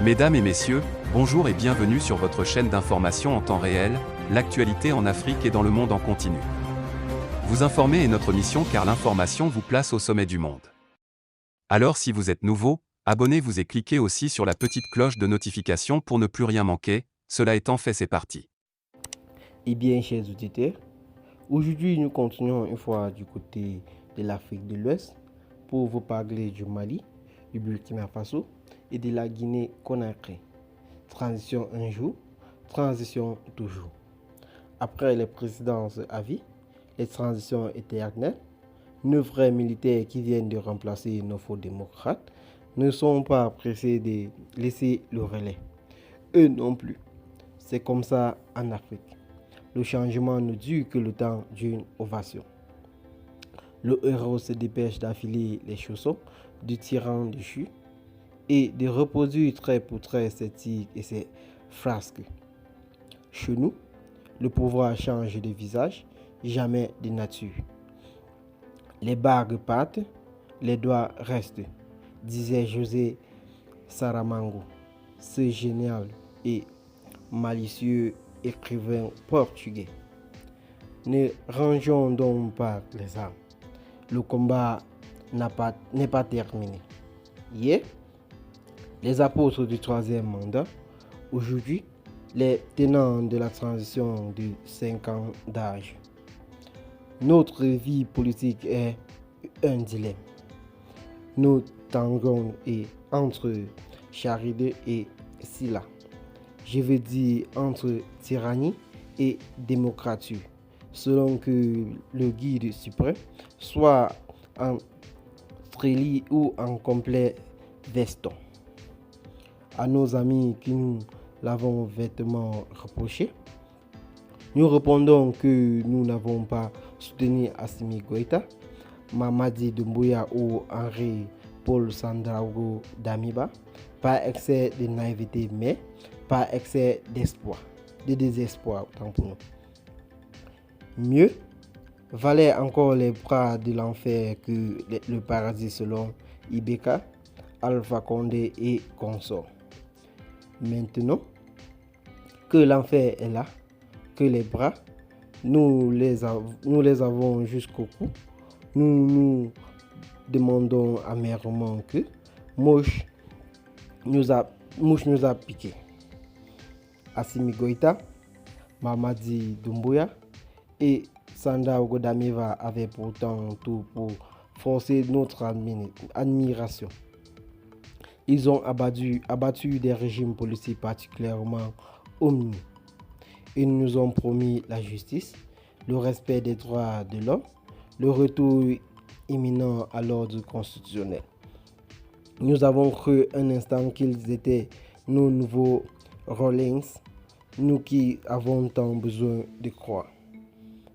Mesdames et messieurs, bonjour et bienvenue sur votre chaîne d'information en temps réel, l'actualité en Afrique et dans le monde en continu. Vous informer est notre mission car l'information vous place au sommet du monde. Alors si vous êtes nouveau, abonnez-vous et cliquez aussi sur la petite cloche de notification pour ne plus rien manquer, cela étant fait c'est parti. Eh bien, chers auditeurs, aujourd'hui nous continuons une fois du côté de l'Afrique de l'Ouest pour vous parler du Mali, du Burkina Faso et de la Guinée-Conakry. Transition un jour, transition toujours. Après les présidences à vie, les transitions éternelles, nos vrais militaires qui viennent de remplacer nos faux démocrates ne sont pas pressés de laisser le relais. Eux non plus. C'est comme ça en Afrique. Le changement ne dure que le temps d'une ovation. Le héros se dépêche d'affiler les chaussons du tyran déchu et de reproduire trait pour trait ses tirs et ses frasques. Chez nous, le pouvoir change de visage, jamais de nature. Les bagues partent, les doigts restent, disait José Saramago, ce génial et malicieux écrivain portugais. Ne rangeons donc pas les armes. Le combat n'est pas terminé. Hier, les apôtres du troisième mandat, aujourd'hui, les tenants de la transition de 5 ans d'âge. Notre vie politique est un dilemme. Nous tanguons entre charité et Scylla. Je veux dire entre tyrannie et démocratie, selon que le guide suprême soit en trélie ou en complet veston. À nos amis qui nous l'avons vêtement reproché, nous répondons que nous n'avons pas soutenu Assimi Goïta, Mamadi Doumbouya ou Henri Paul Sandaogo Damiba, par excès de naïveté, mais par excès d'espoir, de désespoir, autant pour nous. Mieux valait encore les bras de l'enfer que le paradis selon Ibeka, Alpha Condé et consorts. Maintenant que l'enfer est là, que les bras, nous les avons jusqu'au cou, nous demandons amèrement que Mouche nous a piqué. Assimi Goïta, Mamadi Doumbouya et Sandaogo Damiba avaient pourtant tout pour forcer notre admiration. Ils ont abattu des régimes politiques particulièrement omnis. Ils nous ont promis la justice, le respect des droits de l'homme, le retour imminent à l'ordre constitutionnel. Nous avons cru un instant qu'ils étaient nos nouveaux Rawlings, nous qui avons tant besoin de croire.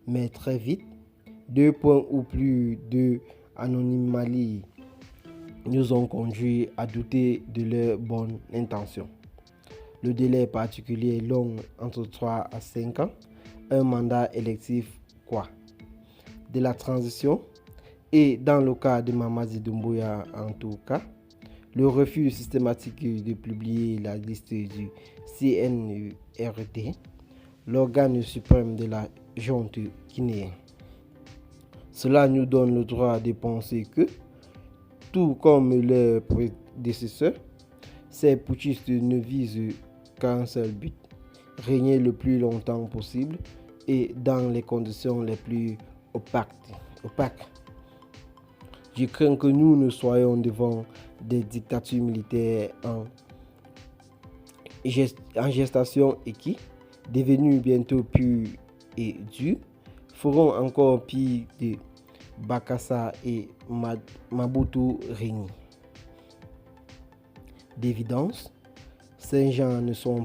Mais très vite, 2 points ou plus de anonymali nous ont conduits à douter de leurs bonnes intentions. Le délai particulier est long, entre 3 à 5 ans, un mandat électif quoi? De la transition et dans le cas de Mamadi Doumbouya en tout cas, le refus systématique de publier la liste du CNRD, l'organe suprême de la junte guinéenne. Cela nous donne le droit de penser que, tout comme leurs prédécesseurs, ces putschistes ne visent qu'un seul but, régner le plus longtemps possible et dans les conditions les plus opaques. Je crains que nous ne soyons devant des dictatures militaires en gestation et qui, devenues bientôt pures et dures, feront encore pire de Bakassa et Mobutu régner. D'évidence, ces gens ne sont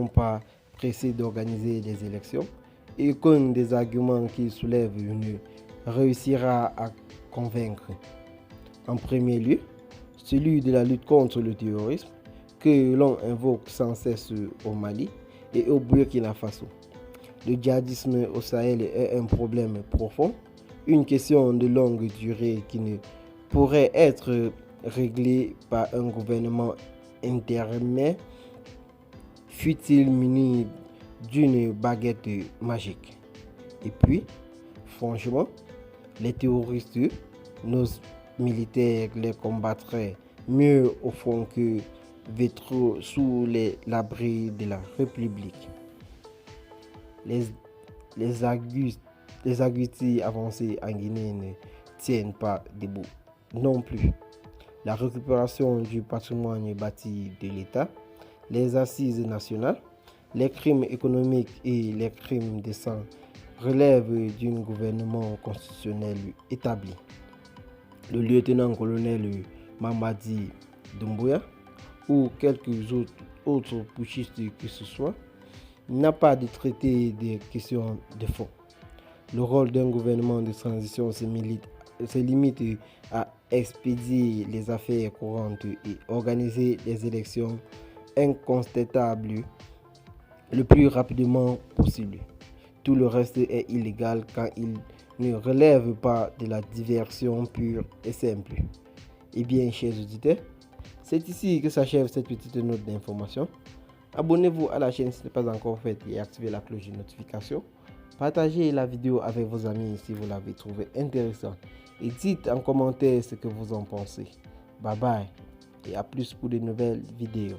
pas pressés d'organiser des élections et aucun des arguments qu'ils soulèvent ne réussira à convaincre. En premier lieu, celui de la lutte contre le terrorisme que l'on invoque sans cesse au Mali et au Burkina Faso. Le djihadisme au Sahel est un problème profond, une question de longue durée qui ne pourrait être réglée par un gouvernement intermédiaire, fut-il muni d'une baguette magique. Et puis, franchement, les terroristes, nos militaires les combattraient mieux au fond que vêtrus sous l'abri de la République. Les agustis avancés en Guinée ne tiennent pas debout non plus. La récupération du patrimoine bâti de l'État, les assises nationales, les crimes économiques et les crimes de sang relèvent d'un gouvernement constitutionnel établi. Le lieutenant-colonel Mamadi Doumbouya ou quelques autres putschistes que ce soit n'a pas de traiter des questions de fond. Le rôle d'un gouvernement de transition se limite à expédier les affaires courantes et organiser les élections incontestables le plus rapidement possible. Tout le reste est illégal quand il ne relève pas de la diversion pure et simple. Eh bien, chers auditeurs, c'est ici que s'achève cette petite note d'information. Abonnez-vous à la chaîne si ce n'est pas encore fait et activez la cloche de notification. Partagez la vidéo avec vos amis si vous l'avez trouvé intéressant. Et dites en commentaire ce que vous en pensez. Bye bye et à plus pour de nouvelles vidéos.